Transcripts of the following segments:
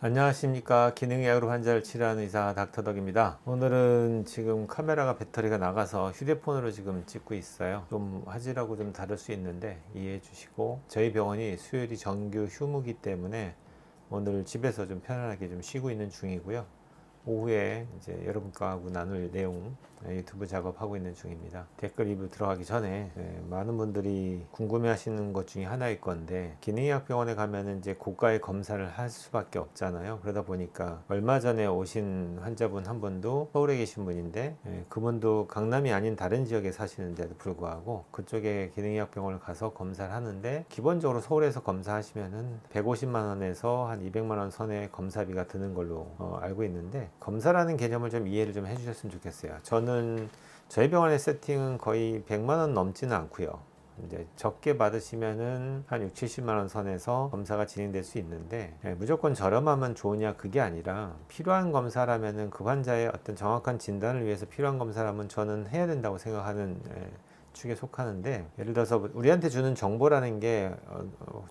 안녕하십니까. 기능의학으로 환자를 치료하는 의사 닥터덕입니다. 오늘은 지금 카메라가 배터리가 나가서 휴대폰으로 지금 찍고 있어요. 좀 화질하고 좀 다를 수 있는데 이해해 주시고, 저희 병원이 수요일이 정규 휴무기 때문에 오늘 집에서 좀 편안하게 좀 쉬고 있는 중이고요. 오후에 이제 여러분과 하고 나눌 내용 유튜브 작업하고 있는 중입니다. 댓글 리뷰 들어가기 전에 많은 분들이 궁금해 하시는 것 중에 하나일 건데, 기능의학 병원에 가면은 이제 고가의 검사를 할 수밖에 없잖아요. 그러다 보니까 얼마 전에 오신 환자분 한 분도 서울에 계신 분인데, 그분도 강남이 아닌 다른 지역에 사시는데도 불구하고 그쪽에 기능의학 병원을 가서 검사를 하는데, 기본적으로 서울에서 검사하시면은 150만 원에서 한 200만 원 선의 검사비가 드는 걸로 알고 있는데, 검사라는 개념을 좀 이해를 좀 해주셨으면 좋겠어요. 저는 저희 병원의 세팅은 거의 100만 원 넘지는 않고요. 이제 적게 받으시면은 한 6, 70만 원 선에서 검사가 진행될 수 있는데, 무조건 저렴하면 좋으냐 그게 아니라, 필요한 검사라면은 그 환자의 어떤 정확한 진단을 위해서 필요한 검사라면 저는 해야 된다고 생각하는 축에 속하는데, 예를 들어서 우리한테 주는 정보라는 게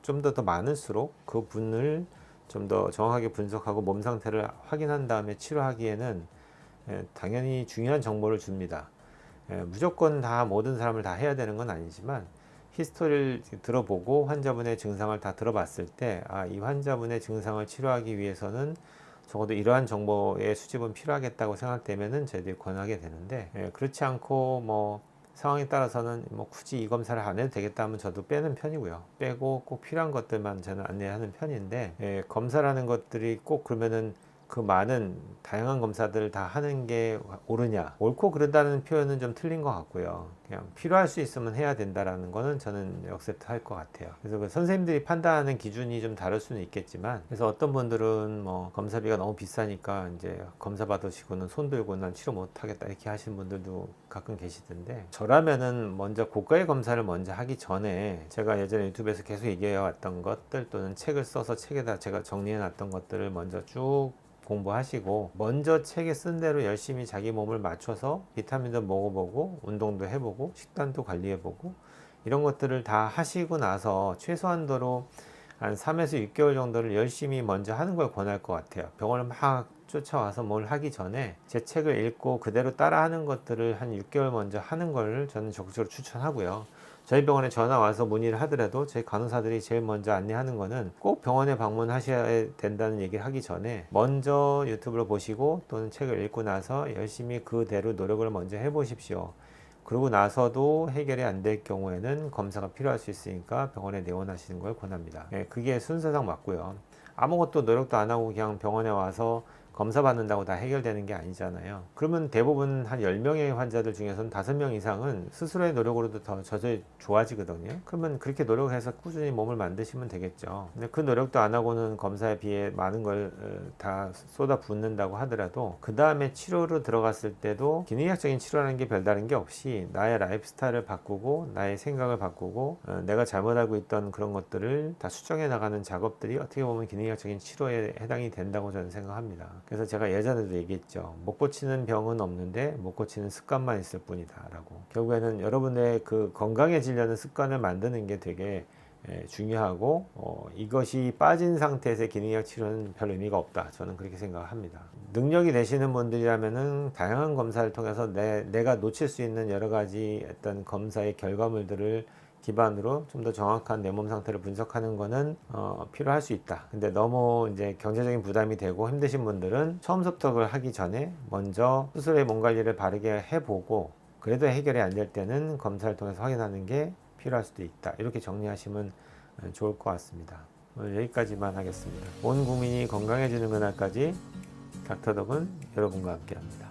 좀 더 많을수록 그 분을 좀 더 정확하게 분석하고 몸 상태를 확인한 다음에 치료하기에는 당연히 중요한 정보를 줍니다. 무조건 다 모든 사람을 다 해야 되는 건 아니지만, 히스토리를 들어보고 환자분의 증상을 다 들어봤을 때, 이 환자분의 증상을 치료하기 위해서는 적어도 이러한 정보의 수집은 필요하겠다고 생각되면은 저희들이 권하게 되는데, 그렇지 않고 뭐 상황에 따라서는 뭐 굳이 이 검사를 안 해도 되겠다 하면 저도 빼는 편이고요. 빼고 꼭 필요한 것들만 저는 안내하는 편인데, 검사라는 것들이 꼭 그러면은 그 많은 다양한 검사들을 다 하는 게 옳으냐, 옳고 그르다는 표현은 좀 틀린 것 같고요. 그냥 필요할 수 있으면 해야 된다라는 거는 저는 액셉트 할 것 같아요. 그래서 그 선생님들이 판단하는 기준이 좀 다를 수는 있겠지만, 그래서 어떤 분들은 뭐 검사비가 너무 비싸니까 이제 검사 받으시고는 손 들고 난 치료 못 하겠다 이렇게 하시는 분들도 가끔 계시던데, 저라면은 먼저 고가의 검사를 먼저 하기 전에, 제가 예전에 유튜브에서 계속 얘기해 왔던 것들 또는 책을 써서 책에다 제가 정리해 놨던 것들을 먼저 쭉 공부하시고, 먼저 책에 쓴 대로 열심히 자기 몸을 맞춰서 비타민도 먹어보고 운동도 해보고 식단도 관리해보고 이런 것들을 다 하시고 나서 최소한도로 한 3에서 6개월 정도를 열심히 먼저 하는 걸 권할 것 같아요. 병원을 막 쫓아와서 뭘 하기 전에 제 책을 읽고 그대로 따라 하는 것들을 한 6개월 먼저 하는 걸 저는 적극적으로 추천하고요. 저희 병원에 전화 와서 문의를 하더라도 저희 간호사들이 제일 먼저 안내하는 거는, 꼭 병원에 방문하셔야 된다는 얘기를 하기 전에 먼저 유튜브를 보시고 또는 책을 읽고 나서 열심히 그대로 노력을 먼저 해보십시오. 그러고 나서도 해결이 안 될 경우에는 검사가 필요할 수 있으니까 병원에 내원하시는 걸 권합니다. 그게 순서상 맞고요. 아무것도 노력도 안 하고 그냥 병원에 와서 검사 받는다고 다 해결되는 게 아니잖아요. 그러면 대부분 한 10명의 환자들 중에서는 5명 이상은 스스로의 노력으로도 더 저절히 좋아지거든요. 그러면 그렇게 노력해서 꾸준히 몸을 만드시면 되겠죠. 근데 그 노력도 안 하고는 검사에 비해 많은 걸 다 쏟아 붓는다고 하더라도, 그 다음에 치료로 들어갔을 때도 기능의학적인 치료라는 게 별다른 게 없이 나의 라이프 스타일을 바꾸고 나의 생각을 바꾸고 내가 잘못 알고 있던 그런 것들을 다 수정해 나가는 작업들이 어떻게 보면 기능의학적인 치료에 해당이 된다고 저는 생각합니다. 그래서 제가 예전에도 얘기했죠. 못 고치는 병은 없는데 못 고치는 습관만 있을 뿐이다 라고. 결국에는 여러분의 그 건강해지려는 습관을 만드는 게 되게 중요하고, 이것이 빠진 상태에서의 기능의학 치료는 별 의미가 없다, 저는 그렇게 생각합니다. 능력이 되시는 분들이라면은 다양한 검사를 통해서 내가 놓칠 수 있는 여러 가지 어떤 검사의 결과물들을 기반으로 좀 더 정확한 내 몸 상태를 분석하는 거는 필요할 수 있다. 근데 너무 이제 경제적인 부담이 되고 힘드신 분들은 처음부터 그걸 하기 전에 먼저 스스로의 몸 관리를 바르게 해보고, 그래도 해결이 안 될 때는 검사를 통해서 확인하는 게 필요할 수도 있다. 이렇게 정리하시면 좋을 것 같습니다. 오늘 여기까지만 하겠습니다. 온 국민이 건강해지는 그날까지 닥터덕은 여러분과 함께 합니다.